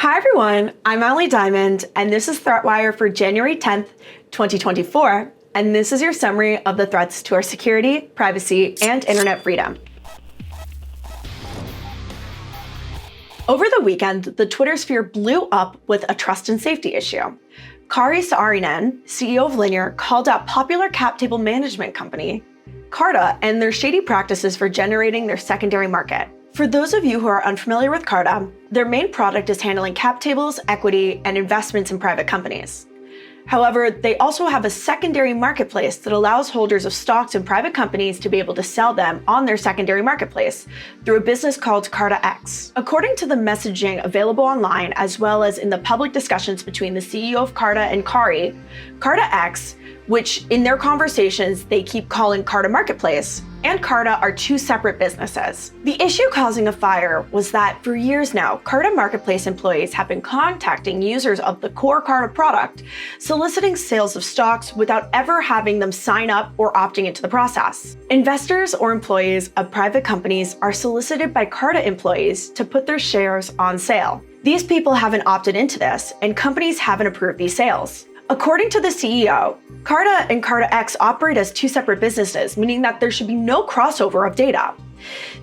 Hi everyone, I'm Ali Diamond, and this is ThreatWire for January 10th, 2024, and this is your summary of the threats to our security, privacy, and internet freedom. Over the weekend, the Twitter sphere blew up with a trust and safety issue. Kari Saarinen, CEO of Linear, called out popular cap table management company, Carta, and their shady practices for generating their secondary market. For those of you who are unfamiliar with Carta, their main product is handling cap tables, equity, and investments in private companies. However, they also have a secondary marketplace that allows holders of stocks in private companies to be able to sell them on their secondary marketplace through a business called Carta X. According to the messaging available online, as well as in the public discussions between the CEO of Carta and Kari, Carta X, which in their conversations they keep calling Carta Marketplace, and Carta are two separate businesses. The issue causing a fire was that for years now, Carta Marketplace employees have been contacting users of the core Carta product, soliciting sales of stocks without ever having them sign up or opting into the process. Investors or employees of private companies are solicited by Carta employees to put their shares on sale. These people haven't opted into this, and companies haven't approved these sales. According to the CEO, Carta and Carta X operate as two separate businesses, meaning that there should be no crossover of data.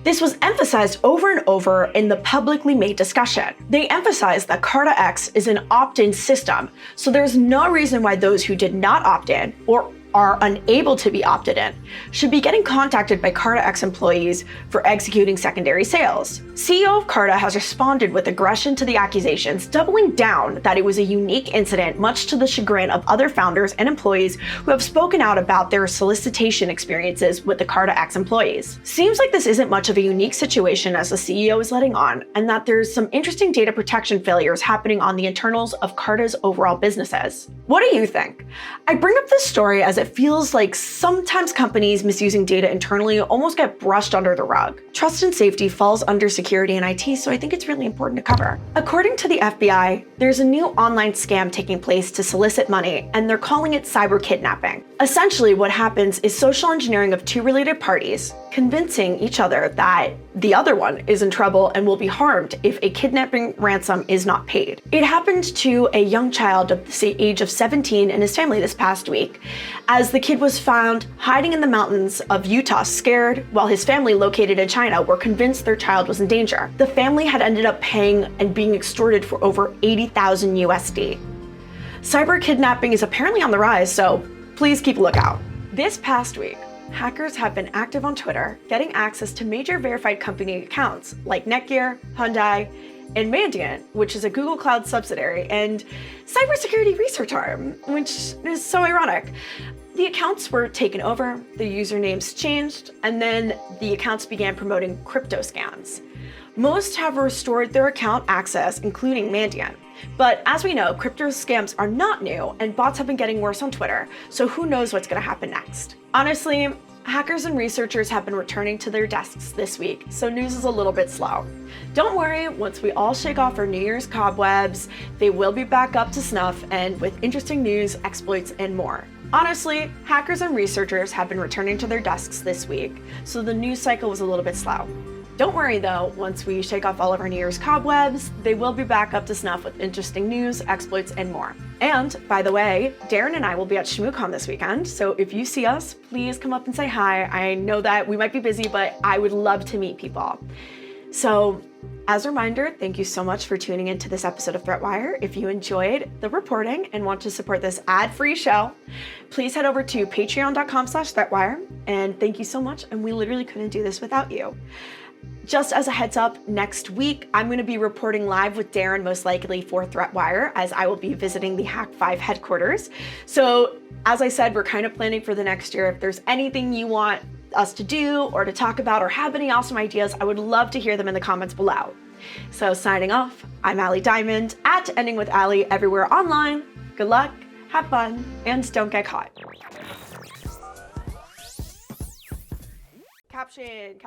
This was emphasized over and over in the publicly made discussion. They emphasized that Carta X is an opt-in system, so there's no reason why those who did not opt in or are unable to be opted in should be getting contacted by Carta X employees for executing secondary sales. CEO of Carta has responded with aggression to the accusations, doubling down that it was a unique incident, much to the chagrin of other founders and employees who have spoken out about their solicitation experiences with the Carta X employees. Seems like this isn't much of a unique situation as the CEO is letting on, and that there's some interesting data protection failures happening on the internals of Carta's overall businesses. What do you think? I bring up this story as it feels like sometimes companies misusing data internally almost get brushed under the rug. Trust and safety falls under security and IT, so I think it's really important to cover. According to the FBI, there's a new online scam taking place to solicit money, and they're calling it cyber kidnapping. Essentially, what happens is social engineering of two related parties, convincing each other that the other one is in trouble and will be harmed if a kidnapping ransom is not paid. It happened to a young child of the age of 17 and his family this past week, as the kid was found hiding in the mountains of Utah, scared, while his family located in China were convinced their child was in danger. The family had ended up paying and being extorted for over 80,000 USD. Cyber kidnapping is apparently on the rise, so please keep a lookout. This past week, hackers have been active on Twitter, getting access to major verified company accounts like Netgear, Hyundai, and Mandiant, which is a Google Cloud subsidiary and cybersecurity research arm, which is so ironic. The accounts were taken over, the usernames changed, and then the accounts began promoting crypto scams. Most have restored their account access, including Mandiant. But as we know, crypto scams are not new, and bots have been getting worse on Twitter, so who knows what's gonna happen next. Honestly, hackers and researchers have been returning to their desks this week, so news is a little bit slow. Don't worry, once we all shake off our New Year's cobwebs, they will be back up to snuff and with interesting news, exploits, and more. Honestly, hackers and researchers have been returning to their desks this week, so the news cycle was a little bit slow. Don't worry though, once we shake off all of our New Year's cobwebs, they will be back up to snuff with interesting news, exploits, and more. And by the way, Darren and I will be at ShmooCon this weekend, so if you see us, please come up and say hi. I know that we might be busy, but I would love to meet people. So, as a reminder, thank you so much for tuning into this episode of ThreatWire. If you enjoyed the reporting and want to support this ad-free show, please head over to patreon.com/ThreatWire. And thank you so much, and we literally couldn't do this without you. Just as a heads up, next week, I'm going to be reporting live with Darren, most likely for ThreatWire, as I will be visiting the Hack5 headquarters. So, as I said, we're kind of planning for the next year. If there's anything you want us to do or to talk about or have any awesome ideas, I would love to hear them in the comments below. So signing off, I'm Ali Diamond at Ending with Ali everywhere online. Good luck, have fun, and don't get caught. Caption.